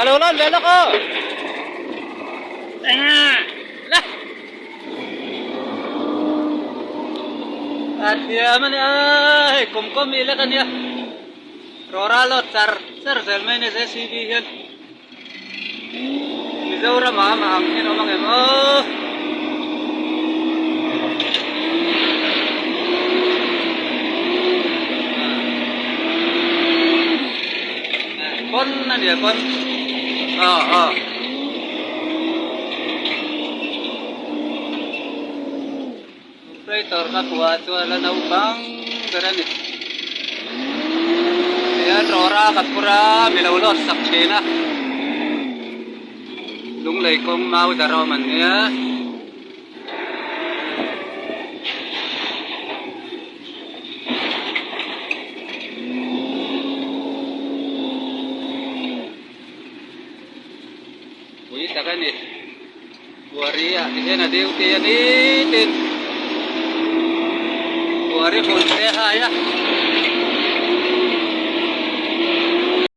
Kalulon, lalo ko! Lah! At yaman ay, kumkum ila kanya. Roralot, sir, selmen is SCB yan. Mizaura mama, ang inomang em. Oh! Kon na dia, kon. Oh. Operator ka kuha wala na ubang garan eh. Ayan, Rora, Katpura, Milaulos, Sakshena. Lunglay kong mau daraw man niya. Uy, takan eh. Buari ya, isa na diw tiyan itin. Buari punte ha ya.